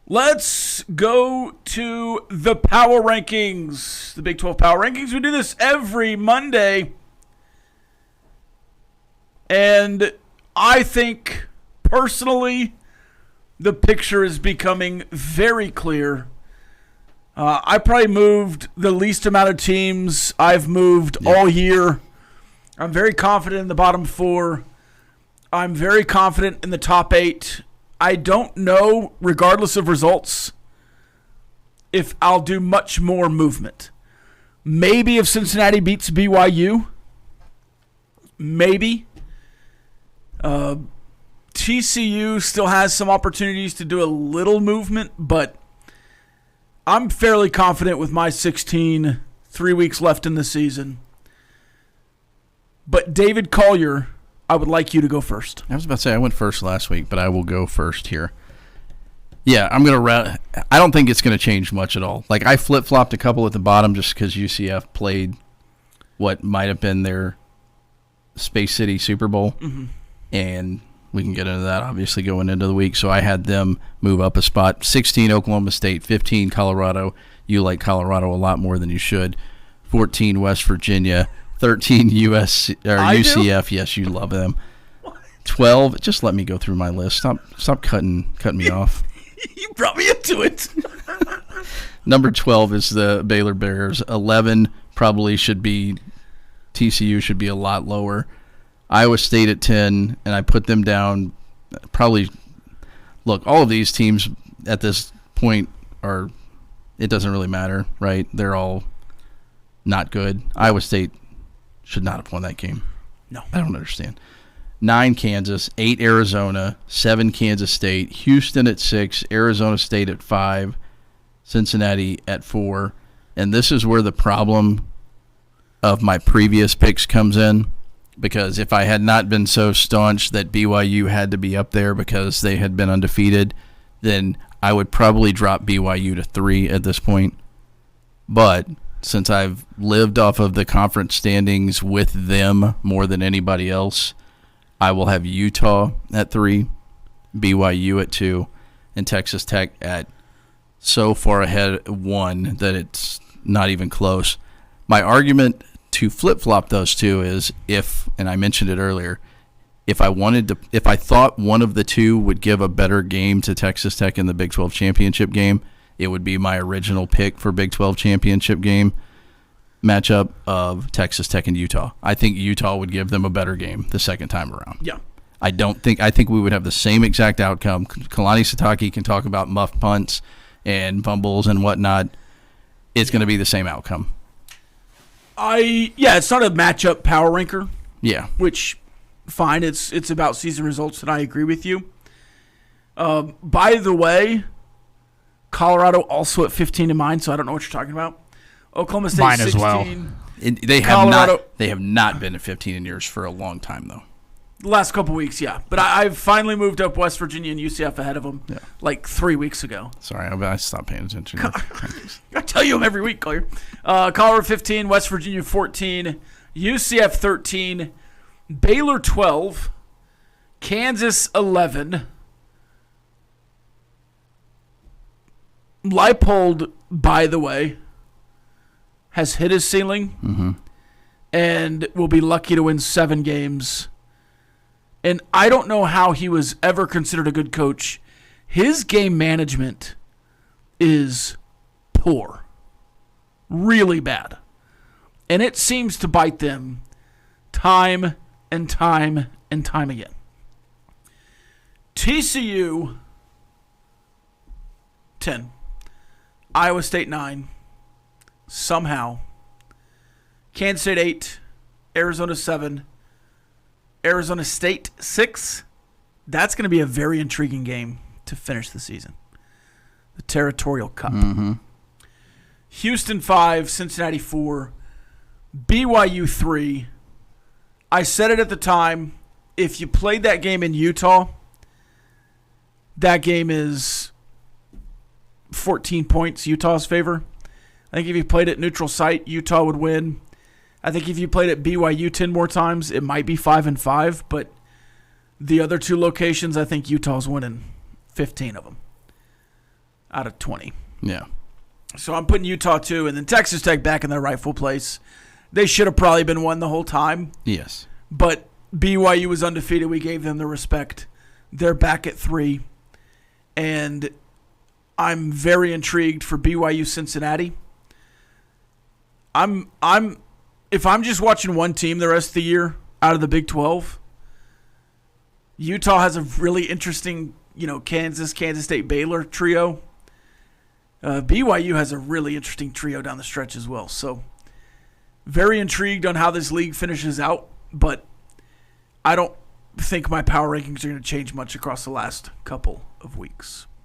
Let's go to the power rankings, the Big 12 power rankings. We do this every Monday. And I think, personally, the picture is becoming very clear. I probably moved the least amount of teams I've moved all year. I'm very confident in the bottom four. I'm very confident in the top eight. I don't know, regardless of results, if I'll do much more movement. Maybe if Cincinnati beats BYU. Maybe. TCU still has some opportunities to do a little movement, but I'm fairly confident with my 16, 3 weeks left in the season. But David Collier, I would like you to go first. I was about to say I went first last week, but I will go first here. Yeah, I don't think it's going to change much at all. Like, I flip-flopped a couple at the bottom just because UCF played what might have been their Space City Super Bowl. Mm-hmm. And we can get into that, obviously, going into the week. So I had them move up a spot. 16, Oklahoma State. 15, Colorado. You like Colorado a lot more than you should. 14, West Virginia. 13, UCF. Yes, you love them. 12, just let me go through my list. Stop cutting me off. You brought me into it. Number 12 is the Baylor Bears. 11 probably should be TCU, should be a lot lower. Iowa State at 10, and I put them down probably. Look, all of these teams at this point it doesn't really matter, right? They're all not good. Iowa State should not have won that game. No. I don't understand. 9, Kansas. 8, Arizona. 7, Kansas State. Houston at 6. Arizona State at 5. Cincinnati at 4. And this is where the problem of my previous picks comes in. Because if I had not been so staunch that BYU had to be up there because they had been undefeated, then I would probably drop BYU to 3 at this point. But since I've lived off of the conference standings with them more than anybody else, I will have Utah at 3, BYU at 2, and Texas Tech at so far ahead 1 that it's not even close. My argument to flip-flop those two is and I mentioned it earlier, if I thought one of the two would give a better game to Texas Tech in the Big 12 championship game, it would be my original pick for Big 12 championship game matchup of Texas Tech and Utah. I think Utah would give them a better game the second time around. Yeah. I think we would have the same exact outcome. Kalani Sitake can talk about muff punts and fumbles and whatnot. It's going to be the same outcome. It's not a matchup power ranker. Yeah. Which, fine, it's about season results, and I agree with you. By the way, Colorado also at 15 in mine, so I don't know what you're talking about. Oklahoma State mine 16. As well. They have not been at 15 in years for a long time, though. The last couple weeks, yeah. But I've finally moved up West Virginia and UCF ahead of them like 3 weeks ago. Sorry, I stopped paying attention. I tell you them every week, Collier. Colorado 15, West Virginia 14, UCF 13, Baylor 12, Kansas 11. Leipold, by the way, has hit his ceiling and will be lucky to win 7 games. And I don't know how he was ever considered a good coach. His game management is poor. Really bad. And it seems to bite them time and time and time again. TCU 10. Iowa State 9. Somehow. Kansas State 8. Arizona 7. Arizona State 6. That's going to be a very intriguing game to finish the season. The Territorial Cup. Mm-hmm. Houston 5, Cincinnati 4, BYU 3. I said it at the time. If you played that game in Utah, that game is 14 points Utah's favor. I think if you played at neutral site, Utah would win. I think if you played at BYU 10 more times, it might be 5-5, but the other 2 locations, I think Utah's winning 15 of them. out of 20. Yeah. So I'm putting Utah 2, and then Texas Tech back in their rightful place. They should have probably been 1 the whole time, Yes. but BYU was undefeated. We gave them the respect. They're back at 3, and I'm very intrigued for BYU Cincinnati. If I'm just watching one team the rest of the year out of the Big 12, Utah has a really interesting, Kansas State, Baylor trio. BYU has a really interesting trio down the stretch as well. So very intrigued on how this league finishes out, but I don't think my power rankings are going to change much across the last couple of weeks.